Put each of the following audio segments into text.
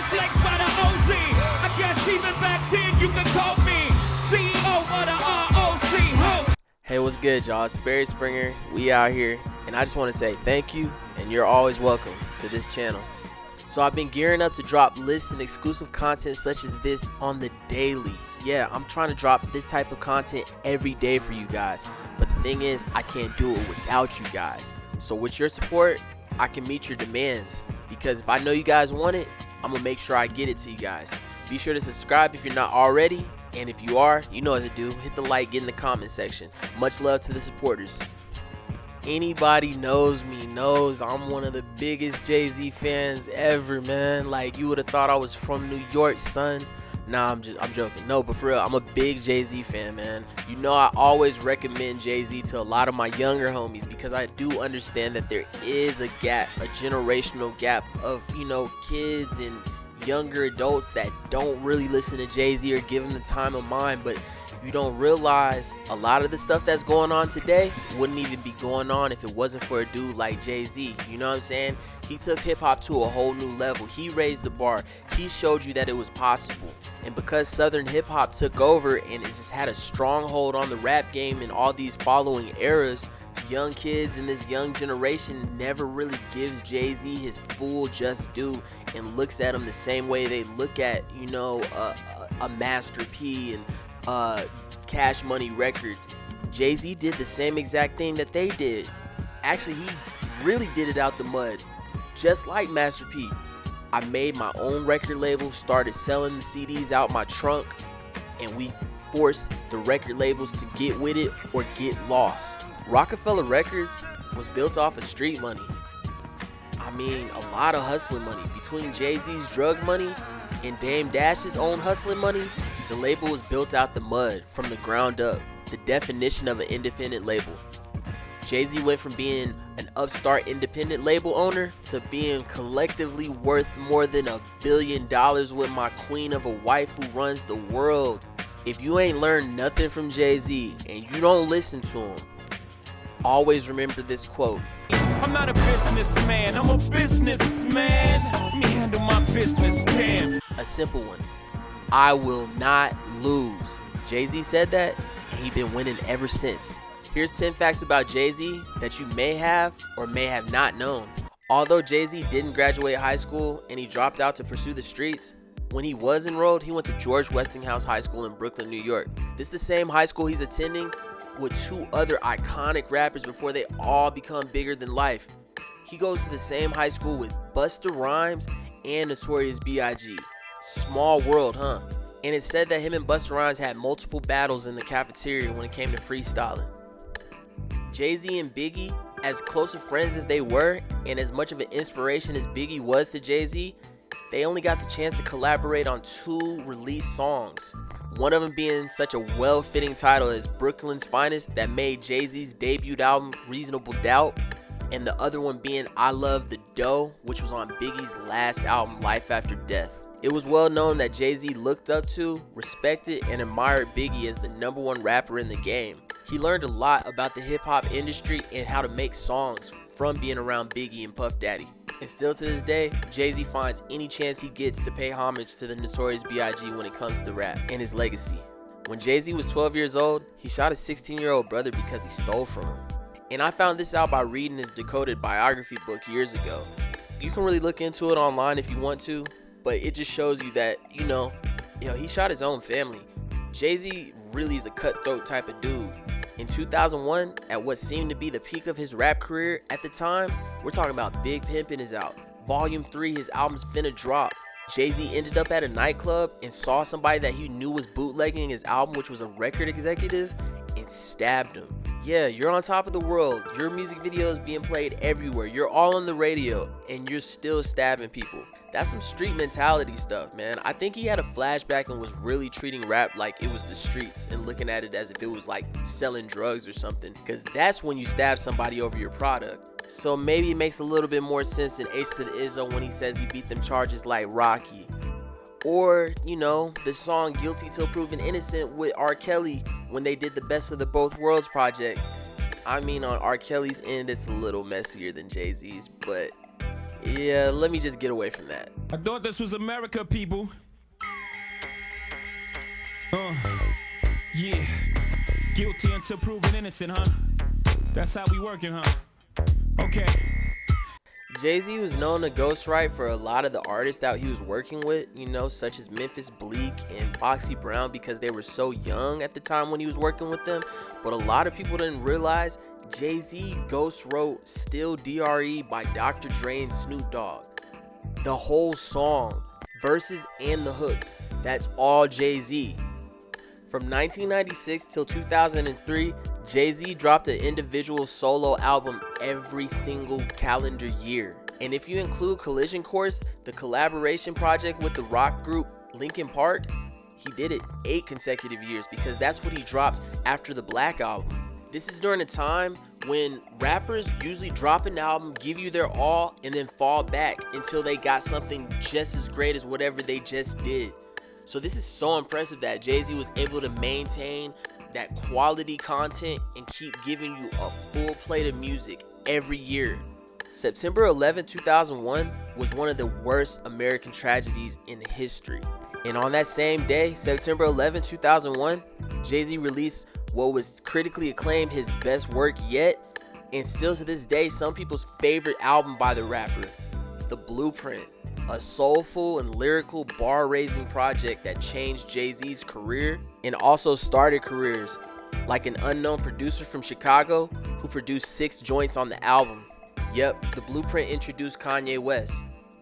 flex by the OZ. I guess even back then you could call me CEO of the ROC. Ho. Hey, what's good, y'all? It's Sperry Springer. We out here, and I just want to say thank you, and you're always welcome to this channel. So I've been gearing up to drop lists and exclusive content such as this on the daily. Yeah, I'm trying to drop this type of content every day for you guys. But the thing is, I can't do it without you guys. So with your support, I can meet your demands. Because if I know you guys want it, I'm going to make sure I get it to you guys. Be sure to subscribe if you're not already. And if you are, you know what to do. Hit the like, get in the comment section. Much love to the supporters. Anybody knows me knows I'm one of the biggest JayZ fans ever, man. Like, you would have thought I was from New York, son. Nah, I'm joking. No, but for real, I'm a big JayZ fan, man. You know, I always recommend JayZ to a lot of my younger homies because I do understand that there is a gap, a generational gap of, you know, kids and younger adults that don't really listen to JayZ or give him the time of mind. But you don't realize a lot of the stuff that's going on today wouldn't even be going on if it wasn't for a dude like JayZ. You know what I'm saying? He took hip-hop to a whole new level. He raised the bar. He showed you that it was possible. And because Southern hip-hop took over and it just had a stronghold on the rap game in all these following eras, young kids in this young generation never really gives JayZ his full just due and looks at him the same way they look at, you know, a Master P and Cash Money Records. JayZ did the same exact thing that they did. Actually, he really did it out the mud, just like Master P. I made my own record label, started selling the CDs out my trunk, and we forced the record labels to get with it or get lost. Rockefeller Records was built off of street money. I mean, a lot of hustling money. Between JayZ's drug money and Dame Dash's own hustling money, the label was built out the mud from the ground up, the definition of an independent label. JayZ went from being an upstart independent label owner to being collectively worth more than $1 billion with my queen of a wife who runs the world. If you ain't learned nothing from JayZ and you don't listen to him, always remember this quote. I'm not a businessman, I'm a businessman. Let me handle my business, damn. A simple one. I will not lose. JayZ said that, and he been winning ever since. Here's 10 facts about JayZ that you may have or may have not known. Although JayZ didn't graduate high school and he dropped out to pursue the streets, when he was enrolled, he went to George Westinghouse High School in Brooklyn, New York. This is the same high school he's attending with two other iconic rappers before they all become bigger than life. He goes to the same high school with Busta Rhymes and Notorious B.I.G. Small world, huh? And it's said that him and Busta Rhymes had multiple battles in the cafeteria when it came to freestyling. JayZ and Biggie, as close of friends as they were, and as much of an inspiration as Biggie was to JayZ, they only got the chance to collaborate on 2 released songs. One of them being such a well-fitting title as Brooklyn's Finest that made JayZ's debut album Reasonable Doubt, and the other one being I Love the Dough, which was on Biggie's last album, Life After Death. It was well known that JayZ looked up to, respected, and admired Biggie as the #1 rapper in the game. He learned a lot about the hip-hop industry and how to make songs from being around Biggie and Puff Daddy. And still to this day, JayZ finds any chance he gets to pay homage to the Notorious B.I.G. when it comes to rap and his legacy. When JayZ was 12 years old, he shot his 16-year-old brother because he stole from him. And I found this out by reading his Decoded biography book years ago. You can really look into it online if you want to, but it just shows you that, you know, he shot his own family. JayZ really is a cutthroat type of dude. In 2001, at what seemed to be the peak of his rap career at the time, we're talking about Big Pimpin' is out. Volume 3, his album's finna drop. JayZ ended up at a nightclub and saw somebody that he knew was bootlegging his album, which was a record executive, and stabbed him. Yeah, you're on top of the world. Your music video is being played everywhere. You're all on the radio, and you're still stabbing people. That's some street mentality stuff, man. I think he had a flashback and was really treating rap like it was the streets and looking at it as if it was like selling drugs or something, because that's when you stab somebody over your product. So maybe it makes a little bit more sense than H to the Izzo when he says he beat them charges like Rocky. Or, you know, the song Guilty Till Proven Innocent with R. Kelly when they did the Best of the Both Worlds project. I mean, on R. Kelly's end, it's a little messier than JayZ's, but Yeah, let me just get away from that. I thought this was America, people. Yeah. Guilty until proven innocent, huh? That's how we working, huh? Okay. JayZ was known to ghostwrite for a lot of the artists that he was working with, you know, such as Memphis Bleak and Foxy Brown, because they were so young at the time when he was working with them. But a lot of people didn't realize JayZ ghostwrote Still DRE by Dr. Dre and Snoop Dogg. The whole song, verses and the hooks, that's all JayZ. From 1996 till 2003, JayZ dropped an individual solo album every single calendar year. And if you include Collision Course, the collaboration project with the rock group Linkin Park, he did it 8 consecutive years, because that's what he dropped after the Black Album. This is during a time when rappers usually drop an album, give you their all, and then fall back until they got something just as great as whatever they just did. So this is so impressive that JayZ was able to maintain that quality content and keep giving you a full plate of music every year. September 11, 2001 was one of the worst American tragedies in history. And on that same day, September 11, 2001, JayZ released what was critically acclaimed his best work yet, and still to this day some people's favorite album by the rapper, The Blueprint. A soulful and lyrical bar-raising project that changed JayZ's career and also started careers, like an unknown producer from Chicago who produced 6 joints on the album. Yep, The Blueprint introduced Kanye West.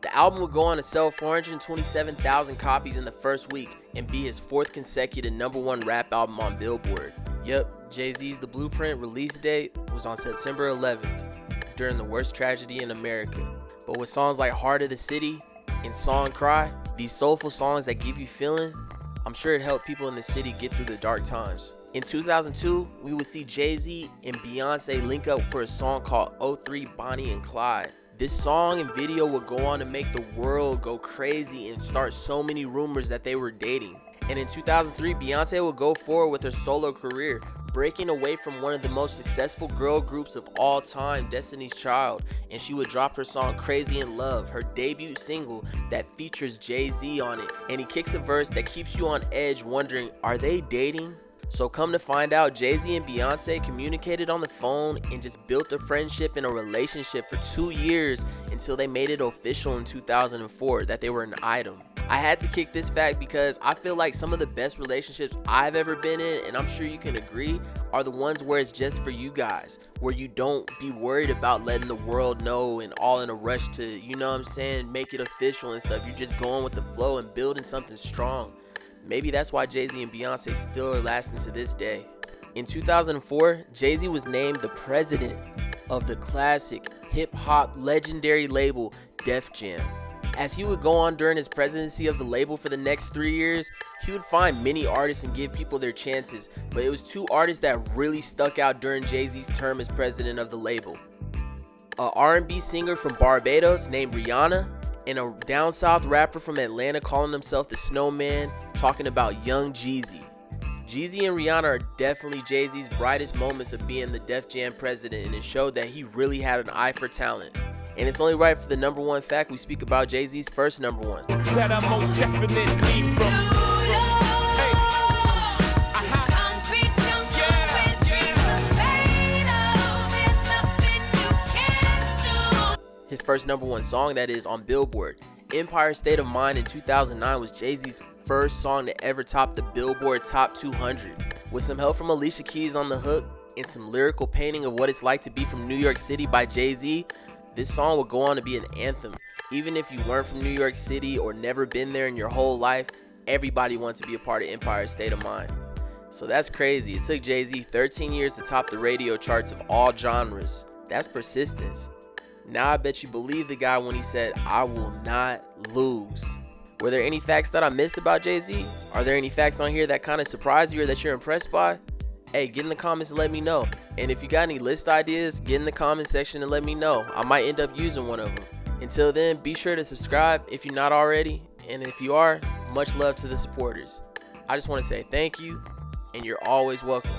The album would go on to sell 427,000 copies in the first week and be his 4th consecutive #1 rap album on Billboard. Yep, JayZ's The Blueprint release date was on September 11th, during the worst tragedy in America. But with songs like Heart of the City and Song Cry, these soulful songs that give you feeling, I'm sure it helped people in the city get through the dark times. In 2002, we would see JayZ and Beyonce link up for a song called 03 Bonnie and Clyde. This song and video would go on to make the world go crazy and start so many rumors that they were dating. And in 2003, Beyonce would go forward with her solo career, breaking away from one of the most successful girl groups of all time, Destiny's Child, and she would drop her song Crazy in Love, her debut single that features JayZ on it, and he kicks a verse that keeps you on edge wondering, are they dating? So come to find out, JayZ and Beyonce communicated on the phone and just built a friendship and a relationship for 2 years until they made it official in 2004 that they were an item. I had to kick this fact because I feel like some of the best relationships I've ever been in, and I'm sure you can agree, are the ones where it's just for you guys, where you don't be worried about letting the world know and all in a rush to, you know what I'm saying, make it official and stuff. You're just going with the flow and building something strong. Maybe that's why JayZ and Beyonce still are lasting to this day. In 2004, JayZ was named the president of the classic hip-hop legendary label Def Jam. As he would go on during his presidency of the label for the next 3 years, he would find many artists and give people their chances, but it was 2 artists that really stuck out during JayZ's term as president of the label. A R&B singer from Barbados named Rihanna, and a down south rapper from Atlanta calling himself the Snowman, talking about young JayZ. JayZ and Rihanna are definitely JayZ's brightest moments of being the Def Jam president, and it showed that he really had an eye for talent. And it's only right for the #1 fact we speak about JayZ's first #1. That I most definitely from. His first #1 song, that is, on Billboard. Empire State of Mind in 2009 was JayZ's first song to ever top the Billboard Top 200. With some help from Alicia Keys on the hook and some lyrical painting of what it's like to be from New York City by JayZ, this song would go on to be an anthem. Even if you weren't from New York City or never been there in your whole life, everybody wants to be a part of Empire State of Mind. So that's crazy. It took JayZ 13 years to top the radio charts of all genres. That's persistence. Now I bet you believe the guy when he said, I will not lose. Were there any facts that I missed about JayZ? Are there any facts on here that kind of surprised you or that you're impressed by? Hey, get in the comments and let me know. And if you got any list ideas, get in the comment section and let me know. I might end up using one of them. Until then, be sure to subscribe if you're not already. And if you are, much love to the supporters. I just want to say thank you, and you're always welcome.